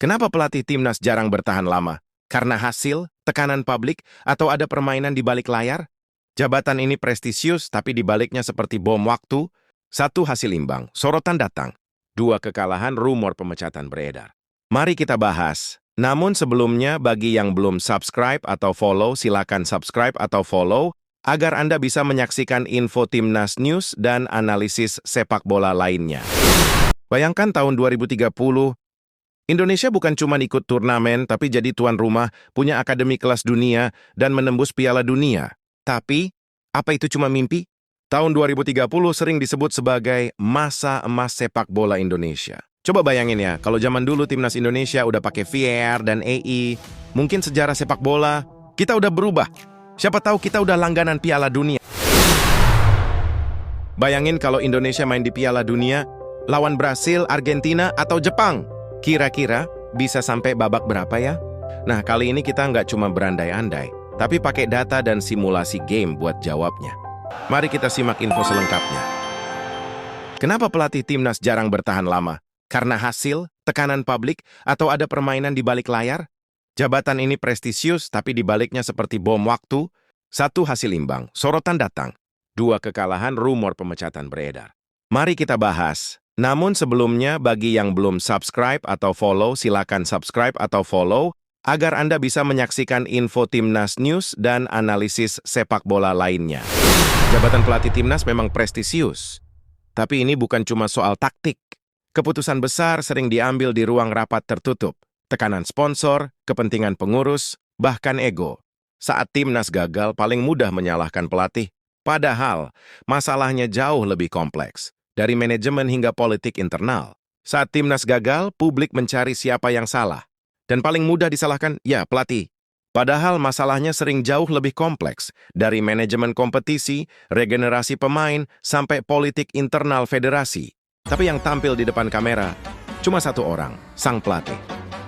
Kenapa pelatih timnas jarang bertahan lama? Karena hasil, tekanan publik, atau ada permainan di balik layar? Jabatan ini prestisius, tapi di baliknya seperti bom waktu. 1. Hasil imbang, sorotan datang. 2. Kekalahan, rumor pemecatan beredar. Mari kita bahas. Namun sebelumnya, bagi yang belum subscribe atau follow, silakan subscribe atau follow, agar Anda bisa menyaksikan info Timnas News dan analisis sepak bola lainnya. Bayangkan tahun 2030, Indonesia bukan cuma ikut turnamen, tapi jadi tuan rumah, punya akademi kelas dunia, dan menembus Piala Dunia. Tapi, apa itu cuma mimpi? Tahun 2030 sering disebut sebagai masa emas sepak bola Indonesia. Coba bayangin ya, kalau zaman dulu Timnas Indonesia udah pakai VAR dan AI, mungkin sejarah sepak bola, kita udah berubah. Siapa tahu kita udah langganan Piala Dunia. Bayangin kalau Indonesia main di Piala Dunia, lawan Brasil, Argentina, atau Jepang. Kira-kira bisa sampai babak berapa ya? Nah, kali ini kita nggak cuma berandai-andai, tapi pakai data dan simulasi game buat jawabnya. Mari kita simak info selengkapnya. Kenapa pelatih timnas jarang bertahan lama? Karena hasil, tekanan publik, atau ada permainan di balik layar? Jabatan ini prestisius, tapi di baliknya seperti bom waktu. 1. Hasil imbang, sorotan datang. 2. Kekalahan, rumor pemecatan beredar. Mari kita bahas. Namun sebelumnya, bagi yang belum subscribe atau follow, silakan subscribe atau follow, agar Anda bisa menyaksikan info Timnas News dan analisis sepak bola lainnya. Jabatan pelatih timnas memang prestisius. Tapi ini bukan cuma soal taktik. Keputusan besar sering diambil di ruang rapat tertutup. Tekanan sponsor, kepentingan pengurus, bahkan ego. Saat timnas gagal, paling mudah menyalahkan pelatih. Padahal, masalahnya jauh lebih kompleks. Dari manajemen hingga politik internal. Saat timnas gagal, publik mencari siapa yang salah. Dan paling mudah disalahkan, ya pelatih. Padahal masalahnya sering jauh lebih kompleks. Dari manajemen kompetisi, regenerasi pemain, sampai politik internal federasi. Tapi yang tampil di depan kamera, cuma satu orang, sang pelatih.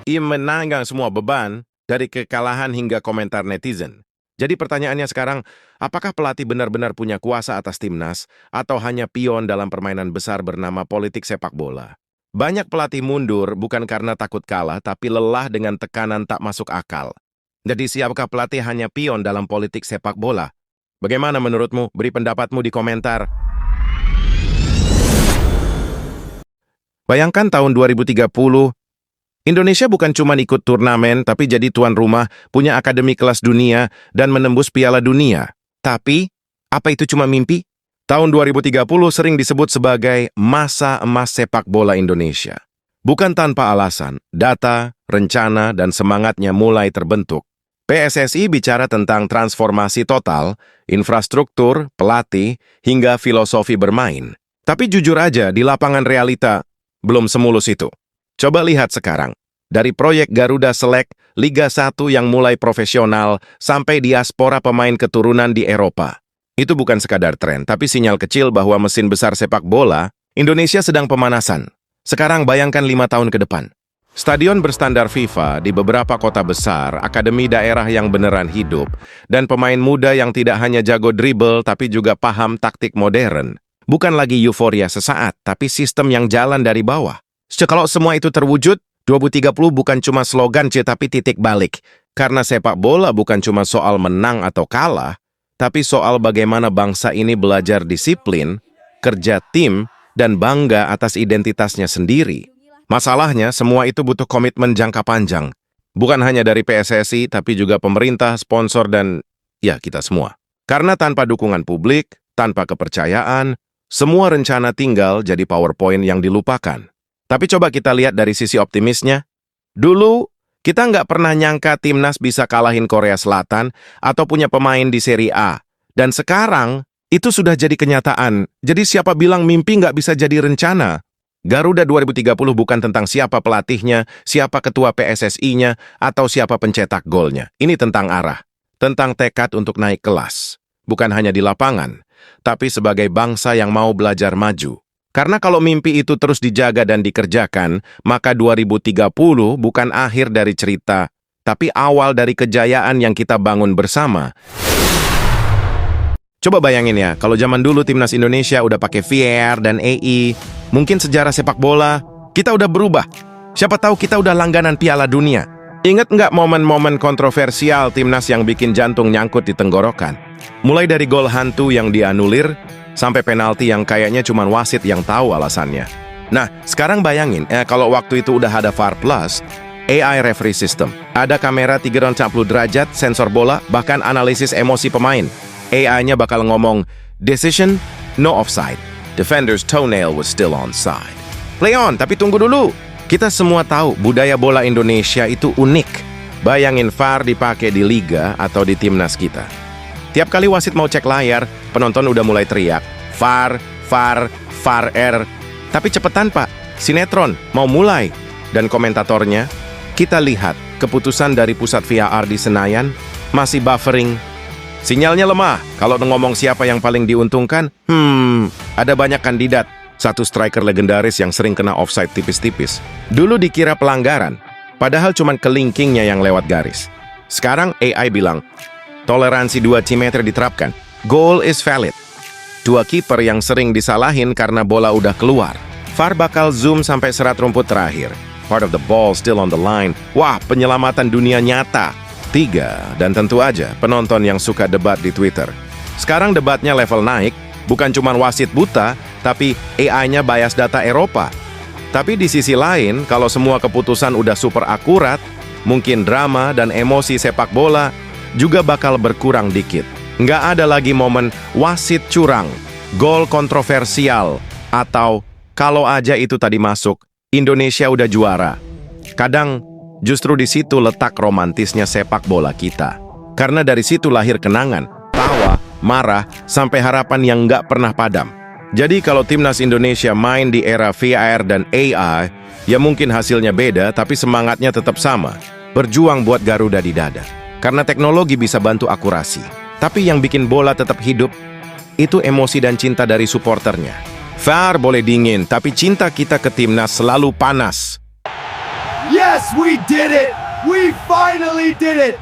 Ia menanggung semua beban, dari kekalahan hingga komentar netizen. Jadi pertanyaannya sekarang, apakah pelatih benar-benar punya kuasa atas timnas, atau hanya pion dalam permainan besar bernama politik sepak bola? Banyak pelatih mundur bukan karena takut kalah, tapi lelah dengan tekanan tak masuk akal. Jadi siapakah pelatih hanya pion dalam politik sepak bola? Bagaimana menurutmu? Beri pendapatmu di komentar. Bayangkan tahun 2030, Indonesia bukan cuma ikut turnamen, tapi jadi tuan rumah, punya akademi kelas dunia, dan menembus Piala Dunia. Tapi, apa itu cuma mimpi? Tahun 2030 sering disebut sebagai masa emas sepak bola Indonesia. Bukan tanpa alasan, data, rencana, dan semangatnya mulai terbentuk. PSSI bicara tentang transformasi total, infrastruktur, pelatih, hingga filosofi bermain. Tapi jujur aja, di lapangan realita, belum semulus itu. Coba lihat sekarang. Dari proyek Garuda Select, Liga 1 yang mulai profesional, sampai diaspora pemain keturunan di Eropa. Itu bukan sekadar tren, tapi sinyal kecil bahwa mesin besar sepak bola, Indonesia sedang pemanasan. Sekarang bayangkan 5 tahun ke depan. Stadion berstandar FIFA di beberapa kota besar, akademi daerah yang beneran hidup, dan pemain muda yang tidak hanya jago dribble, tapi juga paham taktik modern. Bukan lagi euforia sesaat, tapi sistem yang jalan dari bawah. Kalau semua itu terwujud, 2030 bukan cuma slogan, tapi titik balik. Karena sepak bola bukan cuma soal menang atau kalah, tapi soal bagaimana bangsa ini belajar disiplin, kerja tim, dan bangga atas identitasnya sendiri. Masalahnya, semua itu butuh komitmen jangka panjang. Bukan hanya dari PSSI, tapi juga pemerintah, sponsor, dan ya kita semua. Karena tanpa dukungan publik, tanpa kepercayaan, semua rencana tinggal jadi PowerPoint yang dilupakan. Tapi coba kita lihat dari sisi optimisnya. Dulu, kita nggak pernah nyangka timnas bisa kalahin Korea Selatan atau punya pemain di Serie A. Dan sekarang, itu sudah jadi kenyataan. Jadi siapa bilang mimpi nggak bisa jadi rencana? Garuda 2030 bukan tentang siapa pelatihnya, siapa ketua PSSI-nya, atau siapa pencetak golnya. Ini tentang arah. Tentang tekad untuk naik kelas. Bukan hanya di lapangan, tapi sebagai bangsa yang mau belajar maju. Karena kalau mimpi itu terus dijaga dan dikerjakan, maka 2030 bukan akhir dari cerita, tapi awal dari kejayaan yang kita bangun bersama. Coba bayangin ya, kalau zaman dulu Timnas Indonesia udah pakai VAR dan AI, mungkin sejarah sepak bola, kita udah berubah. Siapa tahu kita udah langganan Piala Dunia. Ingat nggak momen-momen kontroversial timnas yang bikin jantung nyangkut di tenggorokan? Mulai dari gol hantu yang dianulir, sampai penalti yang kayaknya cuma wasit yang tahu alasannya. Nah, sekarang bayangin, kalau waktu itu udah ada VAR Plus, AI referee system, ada kamera 360 derajat, sensor bola, bahkan analisis emosi pemain. AI-nya bakal ngomong, decision, no offside. Defender's toenail was still onside. Play on, tapi tunggu dulu. Kita semua tahu budaya bola Indonesia itu unik. Bayangin VAR dipakai di liga atau di timnas kita. Tiap kali wasit mau cek layar, penonton udah mulai teriak, VAR, VAR, VAR-R. Tapi cepetan Pak, sinetron mau mulai. Dan komentatornya, kita lihat keputusan dari pusat VAR di Senayan masih buffering. Sinyalnya lemah. Kalau ngomong siapa yang paling diuntungkan, ada banyak kandidat. Satu striker legendaris yang sering kena offside tipis-tipis. Dulu dikira pelanggaran, padahal cuma kelingkingnya yang lewat garis. Sekarang AI bilang, toleransi 2 cm diterapkan. Goal is valid. 2 kiper yang sering disalahin karena bola udah keluar. VAR bakal zoom sampai serat rumput terakhir. Part of the ball still on the line. Wah, penyelamatan dunia nyata. 3, dan tentu aja penonton yang suka debat di Twitter. Sekarang debatnya level naik, bukan cuma wasit buta, tapi AI-nya bias data Eropa. Tapi di sisi lain, kalau semua keputusan udah super akurat, mungkin drama dan emosi sepak bola juga bakal berkurang dikit. Nggak ada lagi momen wasit curang, gol kontroversial, atau kalau aja itu tadi masuk, Indonesia udah juara. Kadang justru di situ letak romantisnya sepak bola kita. Karena dari situ lahir kenangan, tawa, marah, sampai harapan yang nggak pernah padam. Jadi kalau timnas Indonesia main di era VAR dan AI, ya mungkin hasilnya beda, tapi semangatnya tetap sama. Berjuang buat Garuda di dada. Karena teknologi bisa bantu akurasi. Tapi yang bikin bola tetap hidup, itu emosi dan cinta dari supporternya. VAR boleh dingin, tapi cinta kita ke timnas selalu panas. Yes, we did it! We finally did it!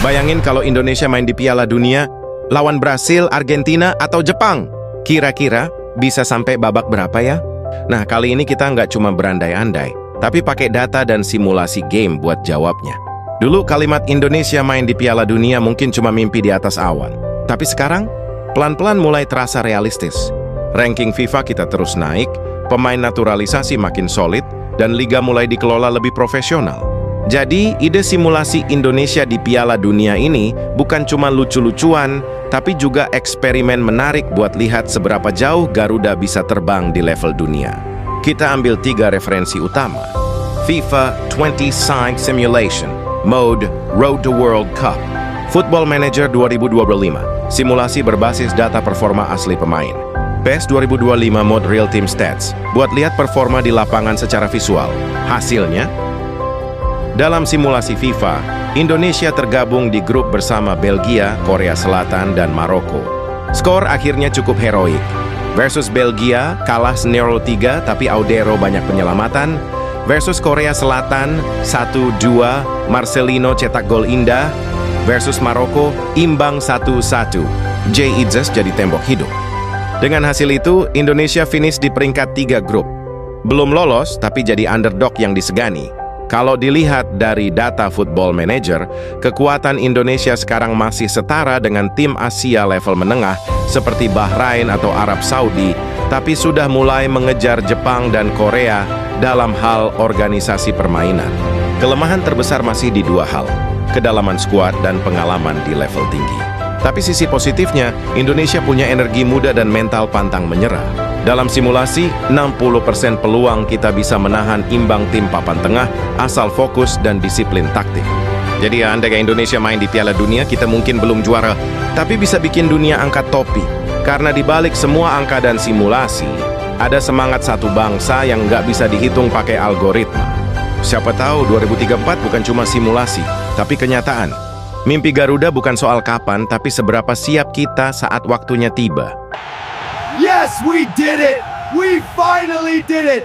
Bayangin kalau Indonesia main di Piala Dunia, lawan Brasil, Argentina, atau Jepang. Kira-kira bisa sampai babak berapa ya? Nah, kali ini kita nggak cuma berandai-andai, tapi pakai data dan simulasi game buat jawabnya. Dulu kalimat Indonesia main di Piala Dunia mungkin cuma mimpi di atas awan. Tapi sekarang, pelan-pelan mulai terasa realistis. Ranking FIFA kita terus naik, pemain naturalisasi makin solid, dan liga mulai dikelola lebih profesional. Jadi, ide simulasi Indonesia di Piala Dunia ini bukan cuma lucu-lucuan, tapi juga eksperimen menarik buat lihat seberapa jauh Garuda bisa terbang di level dunia. Kita ambil 3 referensi utama. FIFA 20 Side Simulation, Mode Road to World Cup. Football Manager 2025, simulasi berbasis data performa asli pemain. PES 2025 Mode Real Team Stats, buat lihat performa di lapangan secara visual. Hasilnya, dalam simulasi FIFA, Indonesia tergabung di grup bersama Belgia, Korea Selatan, dan Maroko. Skor akhirnya cukup heroik. Versus Belgia, kalah 0-3 tapi Audero banyak penyelamatan. Versus Korea Selatan, 1-2, Marcelino cetak gol indah. Versus Maroko, imbang 1-1. Jay Idzes jadi tembok hidup. Dengan hasil itu, Indonesia finish di peringkat 3 grup. Belum lolos, tapi jadi underdog yang disegani. Kalau dilihat dari data Football Manager, kekuatan Indonesia sekarang masih setara dengan tim Asia level menengah seperti Bahrain atau Arab Saudi, tapi sudah mulai mengejar Jepang dan Korea dalam hal organisasi permainan. Kelemahan terbesar masih di 2 hal, kedalaman skuad dan pengalaman di level tinggi. Tapi sisi positifnya, Indonesia punya energi muda dan mental pantang menyerah. Dalam simulasi, 60% peluang kita bisa menahan imbang tim papan tengah asal fokus dan disiplin taktik. Jadi andai Indonesia main di Piala Dunia, kita mungkin belum juara, tapi bisa bikin dunia angkat topi. Karena di balik semua angka dan simulasi, ada semangat satu bangsa yang nggak bisa dihitung pakai algoritma. Siapa tahu 2034 bukan cuma simulasi, tapi kenyataan. Mimpi Garuda bukan soal kapan, tapi seberapa siap kita saat waktunya tiba. Yes, we did it! We finally did it!